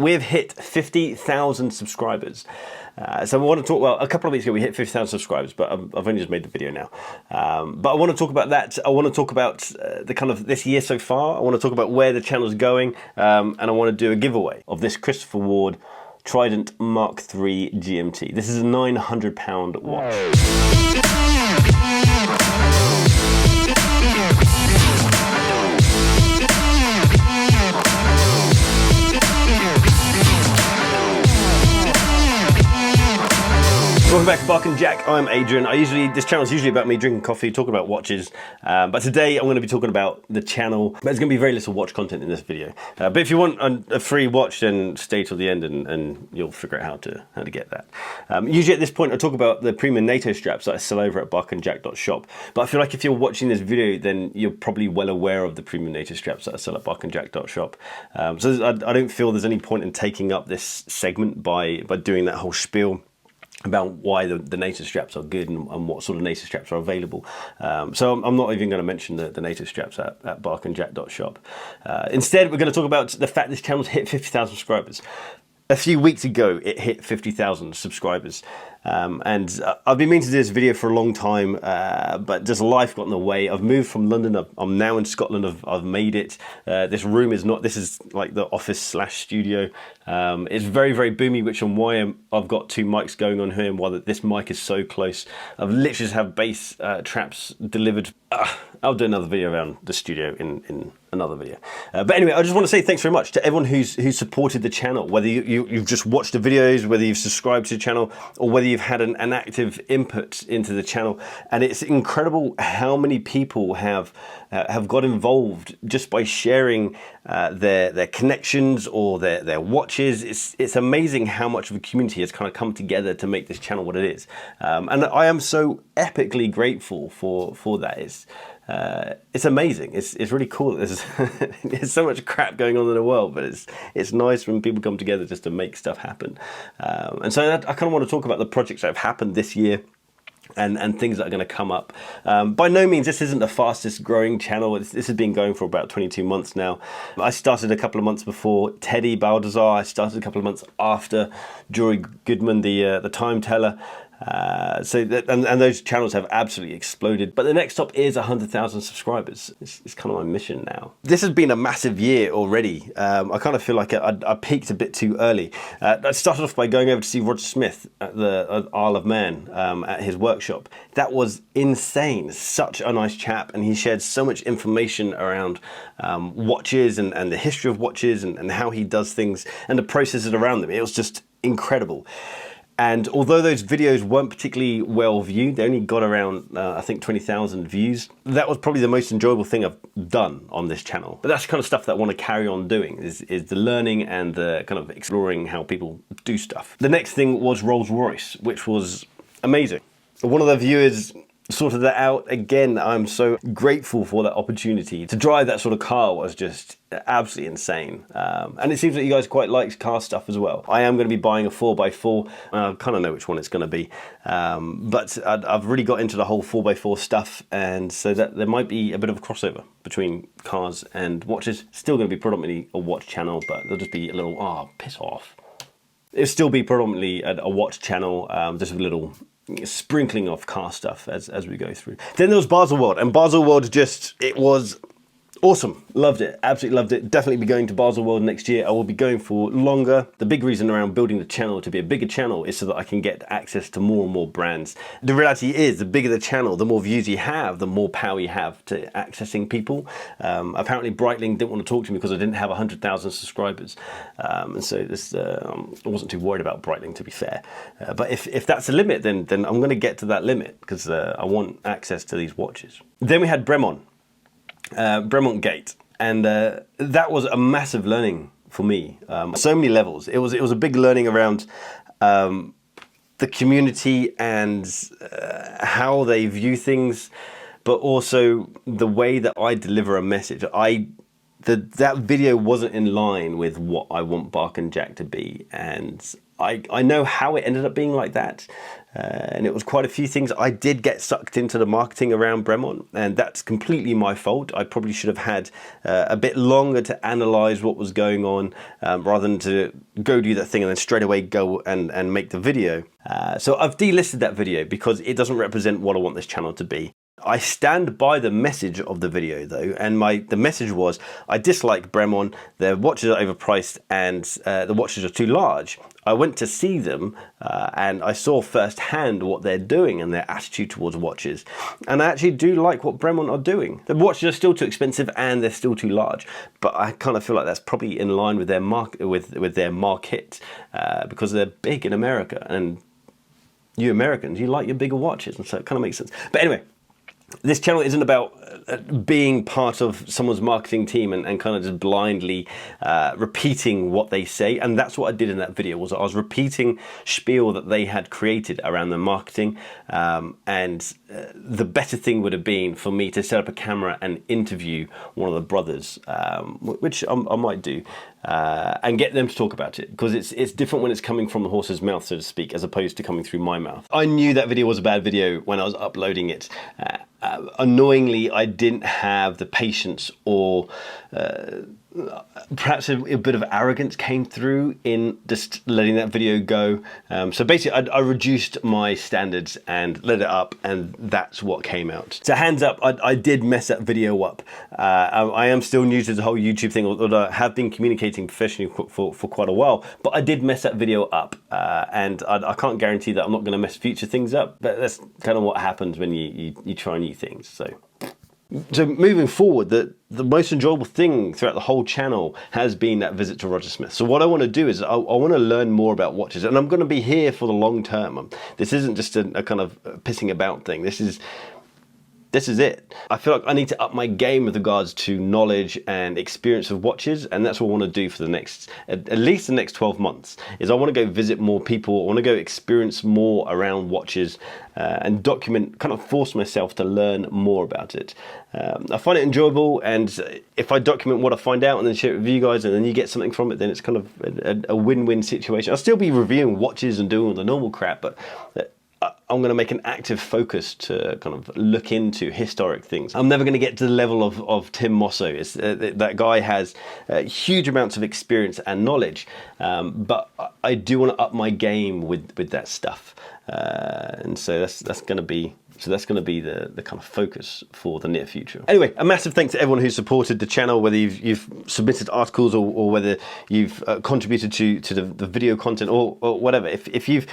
We've hit 50,000 subscribers. So I want to talk, well, a couple of weeks ago we hit 50,000 subscribers, but I've only just made the video now. But I want to talk about that. I want to talk about the kind of this year so far. I want to talk about where the channel's going. And I want to do a giveaway of this Christopher Ward Trident Mark III GMT. This is a £900 watch. Welcome back to Barkandjack. I'm Adrian. This channel is usually about me drinking coffee, talking about watches, but today I'm going to be talking about the channel. There's going to be very little watch content in this video, but if you want a free watch, then stay till the end and you'll figure out how to get that. Usually at this point I talk about the premium NATO straps that I sell over at barkandjack.shop, but I feel like if you're watching this video, then you're probably well aware of the premium NATO straps that I sell at barkandjack.shop. So I don't feel there's any point in taking up this segment by doing that whole spiel about why the NATO straps are good and what sort of NATO straps are available. So I'm not even going to mention the NATO straps at barkandjack.shop. Instead, we're going to talk about the fact this channel's hit 50,000 subscribers. A few weeks ago, it hit 50,000 subscribers. And I've been meaning to do this video for a long time, but just life got in the way. I've moved from London. I'm now in Scotland. I've made it. This room is not, this is like the office / studio. It's very, very boomy, which is why I've got two mics going on here and why this mic is so close. I've literally just have bass traps delivered. I'll do another video around the studio in another video. But anyway, I just want to say thanks very much to everyone who's supported the channel, whether you've just watched the videos, whether you've subscribed to the channel, or whether you've had an active input into the channel. And it's incredible how many people have got involved just by sharing their connections or their watches. It's amazing how much of a community has kind of come together to make this channel what it is. And I am so epically grateful for that. It's amazing. It's really cool. There's so much crap going on in the world, but it's nice when people come together just to make stuff happen. And so I kind of want to talk about the projects that have happened this year and things that are going to come up. By no means this isn't the fastest growing channel. This has been going for about 22 months now. I started a couple of months before Teddy Baldassar. I started a couple of months after Jory Goodman, the time teller. And those channels have absolutely exploded. But the next stop is 100,000 subscribers. It's kind of my mission now. This has been a massive year already. I kind of feel like I peaked a bit too early. I started off by going over to see Roger Smith at the Isle of Man at his workshop. That was insane. Such a nice chap, and he shared so much information around watches and the history of watches and how he does things and the processes around them. It was just incredible. And although those videos weren't particularly well viewed, they only got around, I think, 20,000 views. That was probably the most enjoyable thing I've done on this channel. But that's the kind of stuff that I want to carry on doing, is the learning and the kind of exploring how people do stuff. The next thing was Rolls-Royce, which was amazing. One of the viewers sorted that out. Again, I'm so grateful for that opportunity. To drive that sort of car was just absolutely insane. And it seems that you guys quite like car stuff as well. I am going to be buying a 4x4. I kind of know which one it's going to be. But I've really got into the whole 4x4 stuff, and so that there might be a bit of a crossover between cars and watches. Still going to be predominantly a watch channel, but there'll just be a little, piss off. It'll still be predominantly a watch channel, just a little sprinkling of car stuff as we go through. Then there was Baselworld, and Baselworld it was awesome. Loved it, absolutely loved it. Definitely be going to Baselworld next year. I will be going for longer. The big reason around building the channel to be a bigger channel is so that I can get access to more and more brands. The reality is, the bigger the channel, the more views you have, the more power you have to accessing people. Apparently Breitling didn't want to talk to me because I didn't have 100,000 subscribers. And so I wasn't too worried about Breitling, to be fair. But if that's the limit, then I'm going to get to that limit because I want access to these watches. Then we had Bremont Gate, and that was a massive learning for me. So many levels. It was a big learning around the community and how they view things, but also the way that I deliver a message. That video wasn't in line with what I want Barkandjack to be, and I know how it ended up being like that. And it was quite a few things. I did get sucked into the marketing around Bremont, and that's completely my fault. I probably should have had a bit longer to analyze what was going on, rather than to go do that thing and then straight away go and make the video. So I've delisted that video because it doesn't represent what I want this channel to be. I stand by the message of the video though, and the message was, I dislike Bremont, their watches are overpriced and the watches are too large. I went to see them and I saw firsthand what they're doing and their attitude towards watches. And I actually do like what Bremont are doing. The watches are still too expensive and they're still too large, but I kind of feel like that's probably in line with their with their market, because they're big in America, and you Americans, you like your bigger watches, and so it kind of makes sense. But anyway, this channel isn't about being part of someone's marketing team and kind of just blindly repeating what they say. And that's what I did in that video, was I was repeating spiel that they had created around their marketing. And the better thing would have been for me to set up a camera and interview one of the brothers, which I might do, and get them to talk about it, because it's different when it's coming from the horse's mouth, so to speak, as opposed to coming through my mouth. I knew that video was a bad video when I was uploading it. Annoyingly, I didn't have the patience, or perhaps a bit of arrogance came through in just letting that video go. So basically, I reduced my standards and let it up, and that's what came out. So hands up, I did mess that video up. I am still new to the whole YouTube thing, although I have been communicating professionally for quite a while, but I did mess that video up, and I can't guarantee that I'm not going to mess future things up, but that's kind of what happens when you try new things. So moving forward, the most enjoyable thing throughout the whole channel has been that visit to Roger Smith. So what I want to do is I want to learn more about watches, and I'm going to be here for the long term. This isn't just a kind of pissing about thing. This is it. I feel like I need to up my game with regards to knowledge and experience of watches, and that's what I want to do for the next, at least the next 12 months, is I want to go visit more people, I want to go experience more around watches, and document, kind of force myself to learn more about it. I find it enjoyable, and if I document what I find out and then share it with you guys, and then you get something from it, then it's kind of a win-win situation. I'll still be reviewing watches and doing all the normal crap, but I'm going to make an active focus to kind of look into historic things. I'm never going to get to the level of Tim Mosso. That guy has huge amounts of experience and knowledge, but I do want to up my game with that stuff, and so that's going to be. So that's going to be the kind of focus for the near future. Anyway, a massive thanks to everyone who supported the channel, whether you've submitted articles or whether you've contributed to the video content or whatever. If you've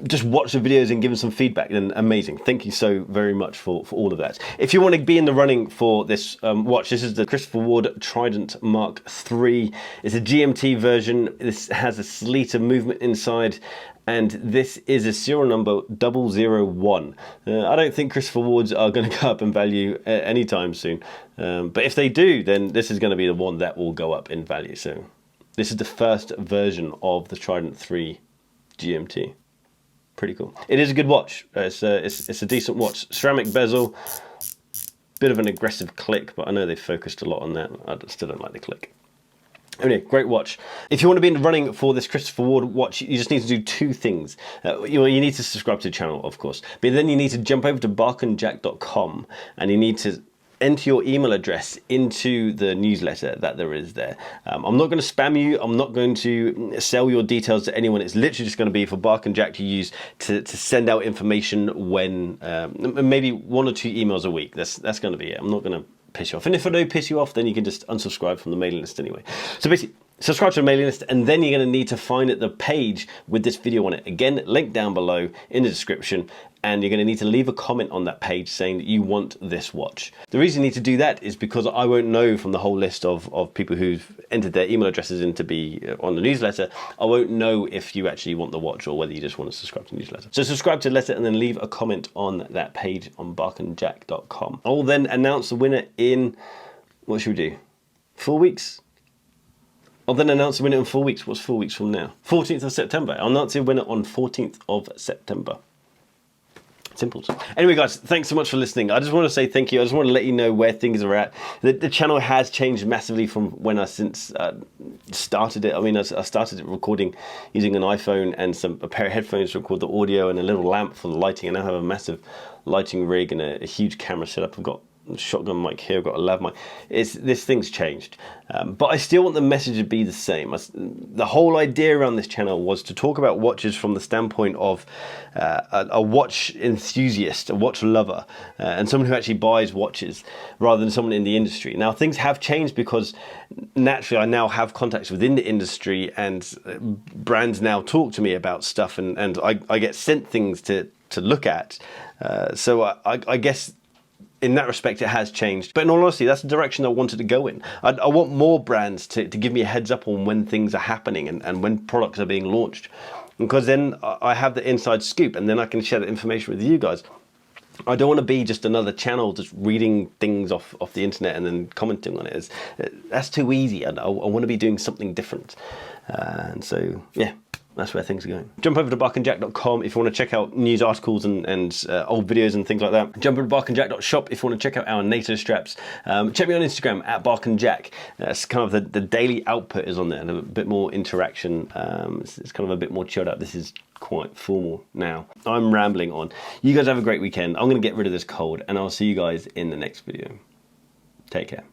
just watched the videos and given some feedback, then amazing. Thank you so very much for all of that. If you want to be in the running for this watch, this is the Christopher Ward Trident Mark III. It's a GMT version. This has a Sleater movement inside, and this is a serial number 001. I don't think Christopher Wards are going to go up in value anytime soon, but if they do, then this is going to be the one that will go up in value. So this is the first version of the Trident 3 GMT. Pretty cool. It is a good watch. It's a decent watch. Ceramic bezel, bit of an aggressive click, but I know they've focused a lot on that. I still don't like the click. Anyway, great watch. If you want to be in the running for this Christopher Ward watch, you just need to do two things. You need to subscribe to the channel, of course, but then you need to jump over to barkandjack.com and you need to enter your email address into the newsletter that there is there. I'm not going to spam you. I'm not going to sell your details to anyone. It's literally just going to be for Barkandjack to use to send out information when maybe 1 or 2 emails a week. That's going to be it. I'm not going to piss you off. And if I do piss you off, then you can just unsubscribe from the mailing list anyway. So basically, subscribe to the mailing list, and then you're going to need to find the page with this video on it. Again, link down below in the description, and you're going to need to leave a comment on that page saying that you want this watch. The reason you need to do that is because I won't know from the whole list of people who've entered their email addresses in to be on the newsletter. I won't know if you actually want the watch or whether you just want to subscribe to the newsletter. So subscribe to the letter and then leave a comment on that page on barkandjack.com. I will then announce the winner in, what should we do, 4 weeks? I'll then announce the winner in 4 weeks. What's 4 weeks from now? 14th of September. I'll announce the winner on 14th of September. Simple. Anyway, guys, thanks so much for listening. I just want to say thank you. I just want to let you know where things are at. The channel has changed massively from when I started it. I mean, I started it recording using an iPhone and a pair of headphones to record the audio and a little lamp for the lighting. I now have a massive lighting rig and a huge camera setup. I've got a shotgun mic here, I've got a lav mic. This thing's changed, but I still want the message to be the same. The whole idea around this channel was to talk about watches from the standpoint of a watch enthusiast, a watch lover, and someone who actually buys watches rather than someone in the industry. Now, things have changed because naturally I now have contacts within the industry, and brands now talk to me about stuff, and I get sent things to look at. So I guess in that respect, it has changed. But in all honesty, that's the direction I wanted to go in. I want more brands to give me a heads up on when things are happening and when products are being launched. Because then I have the inside scoop, and then I can share that information with you guys. I don't want to be just another channel just reading things off the internet and then commenting on it. That's too easy. I want to be doing something different. And so, yeah. That's where things are going. Jump over to barkandjack.com if you want to check out news articles and old videos and things like that. Jump over to barkandjack.shop if you want to check out our NATO straps. Check me on Instagram at Barkandjack. That's kind of the daily output is on there, and a bit more interaction. It's kind of a bit more chilled out. This is quite formal now. I'm rambling on. You guys have a great weekend. I'm going to get rid of this cold, and I'll see you guys in the next video. Take care.